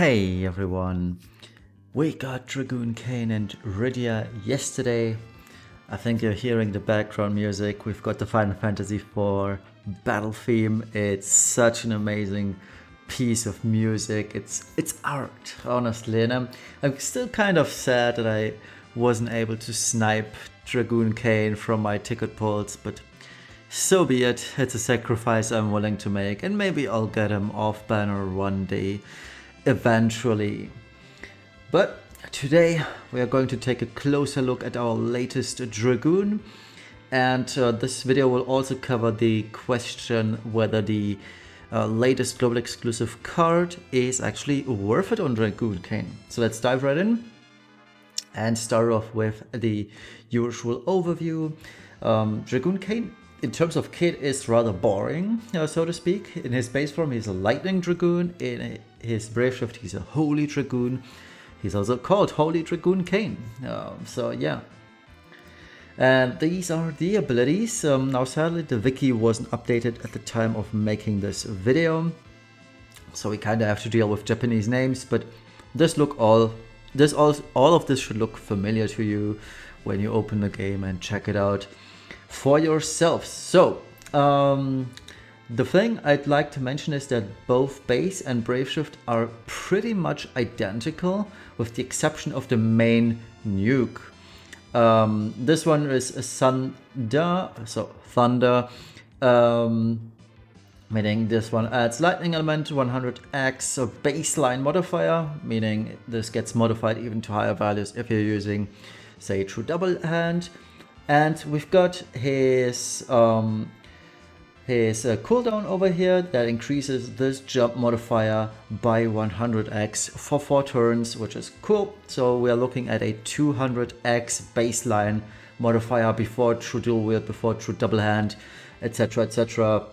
Hey everyone, we got Dragoon Kain and Rydia yesterday. I think you're hearing the background music. We've got the Final Fantasy IV battle theme. It's such an amazing piece of music. It's art, honestly, and I'm still kind of sad that I wasn't able to snipe Dragoon Kain from my ticket pulls, but so be it. It's a sacrifice I'm willing to make, and maybe I'll get him off banner one day, eventually. But today we are going to take a closer look at our latest Dragoon, and this video will also cover the question whether the latest global exclusive card is actually worth it on Dragoon Kain. So let's dive right in and start off with the usual overview. Dragoon Kain, in terms of kit, is rather boring, so to speak. In his base form, he's a Lightning Dragoon. In his Brave Shift, he's a Holy Dragoon. He's also called Holy Dragoon Kain. So yeah. And these are the abilities. Now sadly, the wiki wasn't updated at the time of making this video, so we kind of have to deal with Japanese names, but all of this should look familiar to you when you open the game and check it out for yourself. So the thing I'd like to mention is that both base and Brave Shift are pretty much identical, with the exception of the main nuke. This one is a Thunder, meaning this one adds lightning element 100x of baseline modifier, meaning this gets modified even to higher values if you're using, say, True Double Hand. And we've got his cooldown over here that increases this jump modifier by 100x for 4 turns, which is cool. So we are looking at a 200x baseline modifier before True Dual Wield, before True Double Hand, etc, etc.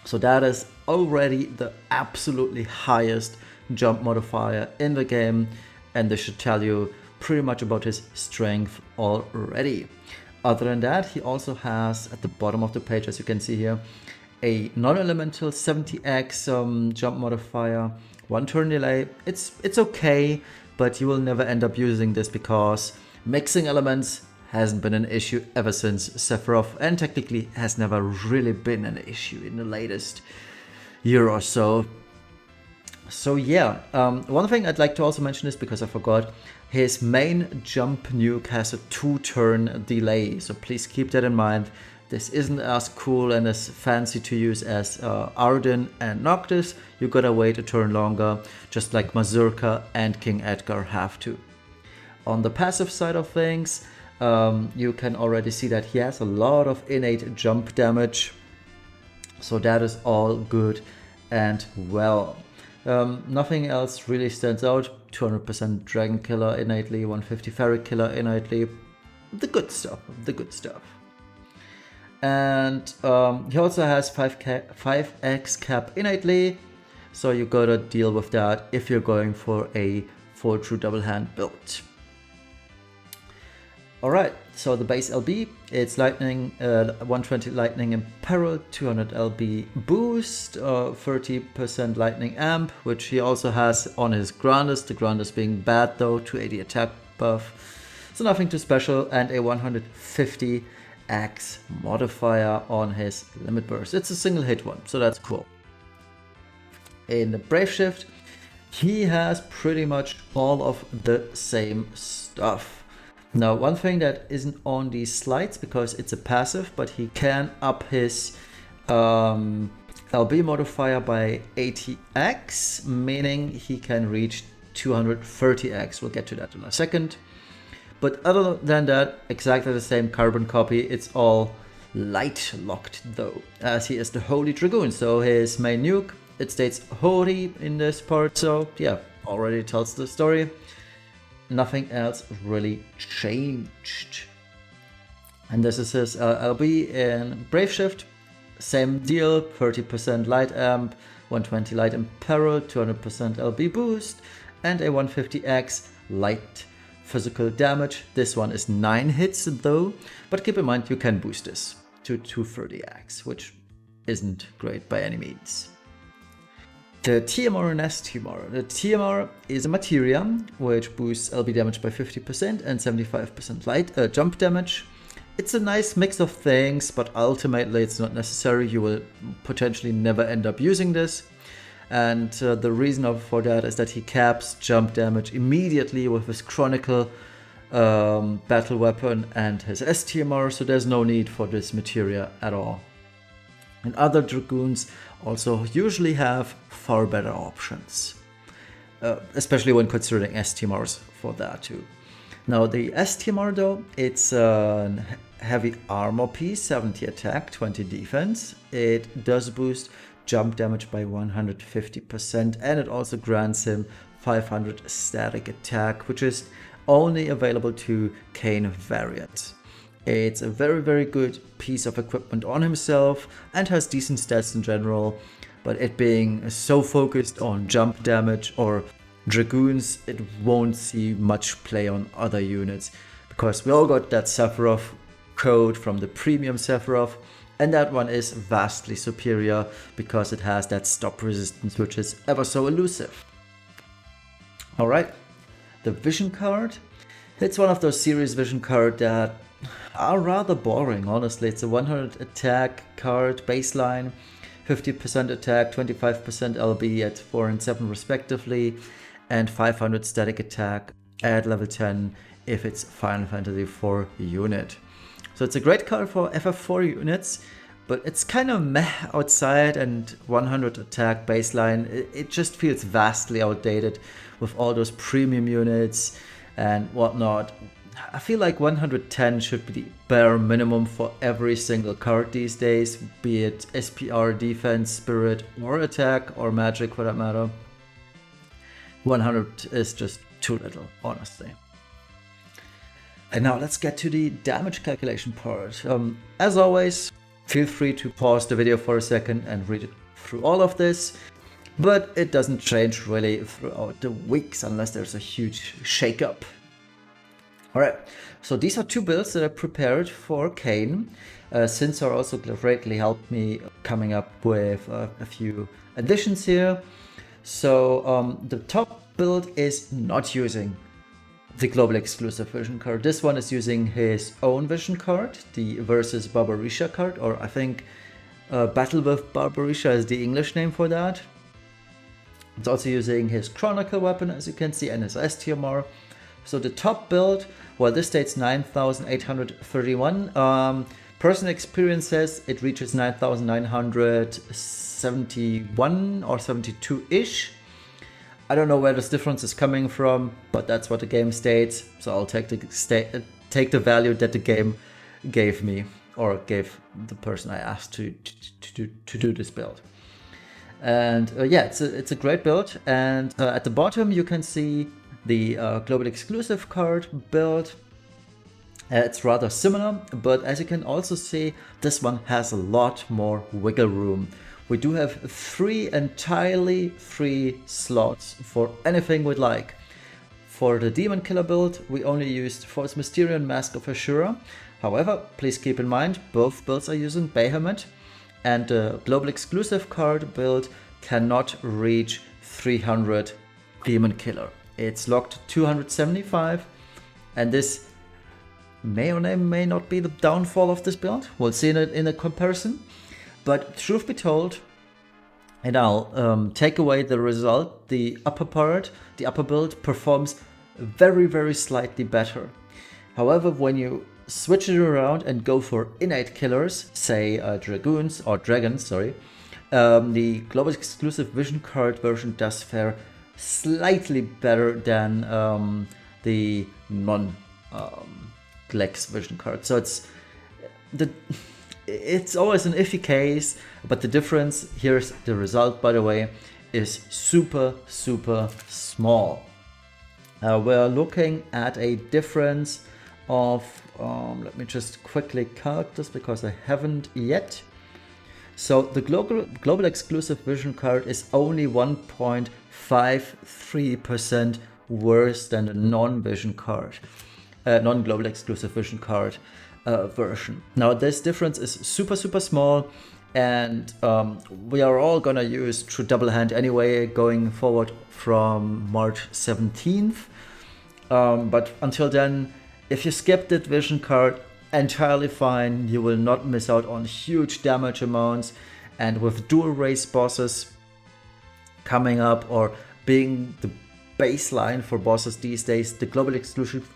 So that is already the absolutely highest jump modifier in the game, and this should tell you pretty much about his strength already. Other than that, he also has, at the bottom of the page, as you can see here, a non-elemental 70x jump modifier, 1 turn delay. It's okay, but you will never end up using this because mixing elements hasn't been an issue ever since Sephiroth, and technically has never really been an issue in the latest year or so. So yeah, one thing I'd like to also mention is, because I forgot, his main jump nuke has a 2-turn delay, so please keep that in mind. This isn't as cool and as fancy to use as Arden and Noctis. You gotta wait a turn longer, just like Mazurka and King Edgar have to. On the passive side of things, you can already see that he has a lot of innate jump damage, so that is all good and well. Nothing else really stands out. 200% Dragon Killer innately, 150 Ferric Killer innately. The good stuff, the good stuff. And he also has 5x cap innately, so you gotta deal with that if you're going for a full True Double Hand build. Alright, so the base LB, it's lightning, 120 lightning in peril, 200 LB boost, 30% lightning amp, which he also has on his Grandis, the Grandis being bad though, 280 attack buff, so nothing too special, and a 150x modifier on his limit burst. It's a single hit one, so that's cool. In the Brave Shift, he has pretty much all of the same stuff. Now, one thing that isn't on these slides because it's a passive, but he can up his LB modifier by 80x, meaning he can reach 230x. We'll get to that in a second. But other than that, exactly the same carbon copy. It's all light locked though, as he is the Holy Dragoon. So his main nuke, it states Holy in this part. So yeah, already tells the story. Nothing else really changed. And this is his LB in Brave Shift. Same deal, 30% light amp, 120 light in peril, 200% LB boost, and a 150x light physical damage. This one is 9 hits though, but keep in mind you can boost this to 230x, which isn't great by any means. The TMR and STMR. The TMR is a materia which boosts LB damage by 50% and 75% light jump damage. It's a nice mix of things, but ultimately it's not necessary. You will potentially never end up using this. And the reason for that is that he caps jump damage immediately with his Chronicle battle weapon and his STMR, so there's no need for this materia at all. And other Dragoons also usually have far better options, especially when considering STMRs for that too. Now the STMR though, it's a heavy armor piece, 70 attack, 20 defense. It does boost jump damage by 150%, and it also grants him 500 static attack, which is only available to Kain variants. It's a very good piece of equipment on himself and has decent stats in general, but it being so focused on jump damage or Dragoons, it won't see much play on other units, because we all got that Sephiroth code from the premium Sephiroth, and that one is vastly superior because it has that stop resistance, which is ever so elusive. Alright, the vision card. It's one of those series vision cards that are rather boring, honestly. It's a 100 attack card baseline, 50% attack, 25% LB at 4 and 7 respectively, and 500 static attack at level 10 if it's Final Fantasy IV unit. So it's a great card for FF4 units, but it's kind of meh outside, and 100 attack baseline, it just feels vastly outdated with all those premium units and whatnot. I feel like 110 should be the bare minimum for every single card these days, be it SPR, defense, spirit, or attack, or magic for that matter. 100 is just too little, honestly. And now let's get to the damage calculation part. As always, feel free to pause the video for a second and read it through all of this, but it doesn't change really throughout the weeks unless there's a huge shakeup. Alright, so these are two builds that I prepared for Kain. Sinsar also greatly helped me coming up with a few additions here. So the top build is not using the global exclusive vision card. This one is using his own vision card, the versus Barbarisha card, or I think Battle with Barbarisha is the English name for that. It's also using his Chronicle weapon, as you can see, and his STMR. So the top build, well, this states 9,831. Personal experience says it reaches 9,971 or 72-ish. I don't know where this difference is coming from, but that's what the game states. So I'll take the value that the game gave me, or gave the person I asked to do this build. And yeah, it's a great build. And at the bottom you can see the global exclusive card build. It's rather similar, but as you can also see, this one has a lot more wiggle room. We do have 3 entirely free slots for anything we'd like. For the Demon Killer build, we only used False Mysterion Mask of Ashura. However, please keep in mind, both builds are using Bahamut, and the global exclusive card build cannot reach 300 Demon Killer. It's locked to 275, and this may or may not be the downfall of this build. We'll see it in a comparison. But truth be told, and I'll take away the result, the upper build performs very slightly better. However, when you switch it around and go for innate killers, say Dragoons or Dragons, sorry, the global exclusive vision card version does fare slightly better than the non-Glex vision card. So it's always an iffy case, but the difference, here's the result by the way, is super small. We're looking at a difference of, let me just quickly calc this because I haven't yet. So the global exclusive vision card is only 1.53% worse than the non-vision card, non-global exclusive vision card version. Now this difference is super small, And we are all gonna use True Double Hand anyway going forward from March 17th. But until then, if you skip that vision card, entirely fine. You will not miss out on huge damage amounts. And with dual race bosses coming up or being the baseline for bosses these days, the global exclusive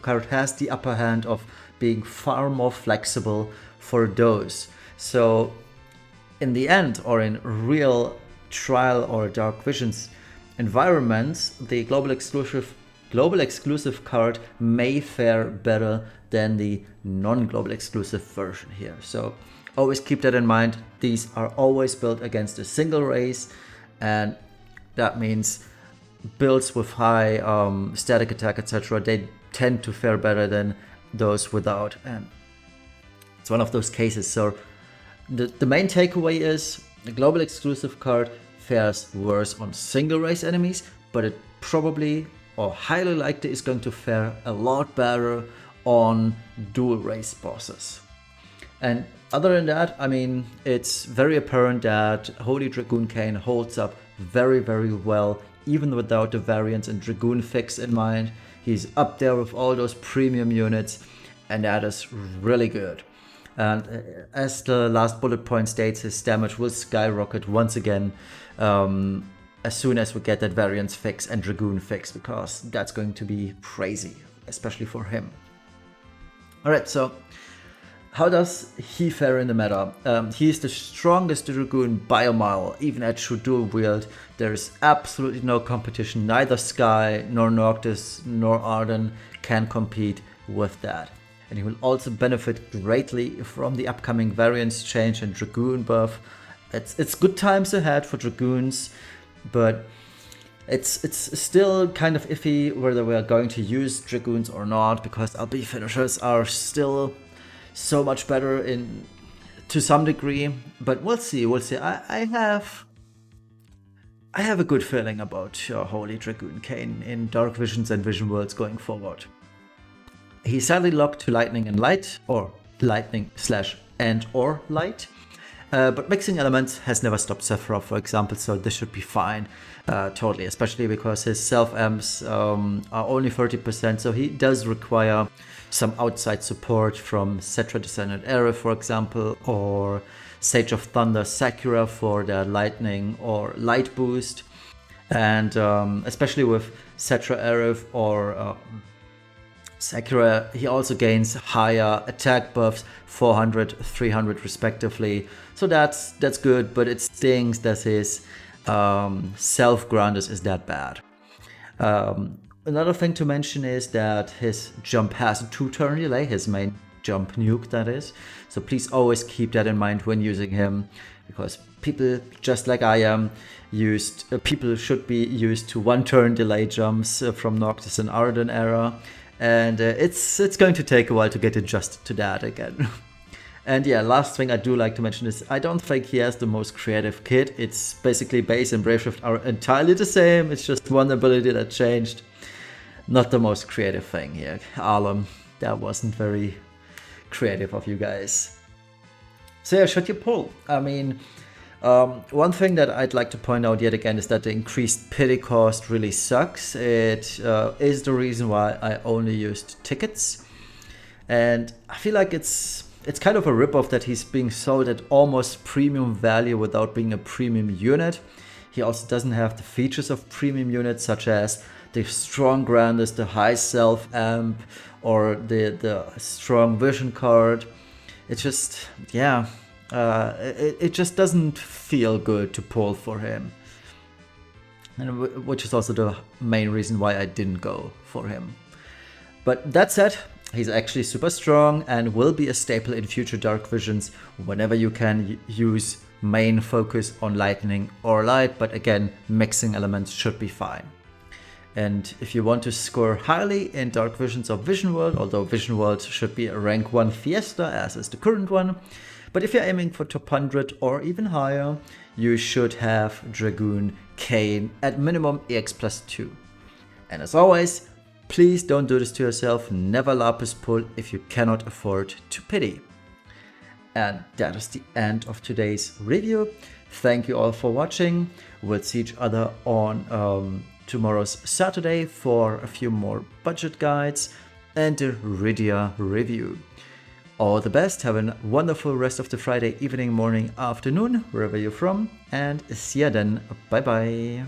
card has the upper hand of being far more flexible for those. So in the end, or in real trial or Dark Visions environments, the global exclusive card may fare better than the non-global exclusive version here. So always keep that in mind. These are always built against a single race, and that means builds with high static attack, etc., they tend to fare better than those without. And it's one of those cases. So the main takeaway is the global exclusive card fares worse on single race enemies, but it probably or highly likely is going to fare a lot better on dual race bosses. And other than that, I mean, it's very apparent that Holy Dragoon Kain holds up very, very well, even without the variants and Dragoon fix in mind. He's up there with all those premium units, and that is really good. And as the last bullet point states, his damage will skyrocket once again as soon as we get that variance fix and Dragoon fix, because that's going to be crazy, especially for him. Alright, so how does he fare in the meta? He is the strongest Dragoon by a mile, even at true dual wield. There is absolutely no competition. Neither Sky, nor Noctis, nor Arden can compete with that. And he will also benefit greatly from the upcoming variance change and Dragoon buff. It's good times ahead for Dragoons, but it's still kind of iffy whether we are going to use Dragoons or not, because LB finishers are still so much better to some degree, but we'll see. I have a good feeling about Holy Dragoon Kain in Dark Visions and Vision Worlds going forward. He's sadly locked to Lightning and Light, or Lightning / and or Light, but mixing elements has never stopped Sephiroth, for example, so this should be fine, totally, especially because his self-amps are only 30%, so he does require some outside support from Cetra Descendant Aerith, for example, or Sage of Thunder Sakura for their lightning or light boost. And especially with Cetra Aerith or Sakura, he also gains higher attack buffs, 400, 300 respectively. So that's good, but it stings that his self-grandness is that bad. Another thing to mention is that his jump has a 2-turn delay, his main jump nuke that is. So please always keep that in mind when using him, because people, just like I am, people should be used to 1-turn delay jumps from Noctis and Arden era. And it's going to take a while to get adjusted to that again. And yeah, last thing I do like to mention is I don't think he has the most creative kit. It's basically base and Braveshift are entirely the same. It's just one ability that changed. Not the most creative thing here. Alum, that wasn't very creative of you guys. So yeah, should you pull? I mean, one thing that I'd like to point out yet again is that the increased pity cost really sucks. It is the reason why I only used tickets. And I feel like it's kind of a ripoff that he's being sold at almost premium value without being a premium unit. He also doesn't have the features of premium units, such as the strong Grandis, the high self-amp, or the strong vision card. It's just, yeah, it just doesn't feel good to pull for him. And which is also the main reason why I didn't go for him. But that said, he's actually super strong and will be a staple in future Dark Visions whenever you can use main focus on Lightning or Light, but again, mixing elements should be fine. And if you want to score highly in Dark Visions or Vision World, although Vision World should be a rank 1 Fiesta as is the current one, but if you're aiming for top 100 or even higher, you should have Dragoon Kain at minimum EX plus 2. And as always, please don't do this to yourself, never Lapis pull if you cannot afford to pity. And that is the end of today's review. Thank you all for watching. We'll see each other on tomorrow's Saturday for a few more budget guides and a Rydia review. All the best, have a wonderful rest of the Friday evening, morning, afternoon, wherever you're from, and see ya then. Bye bye.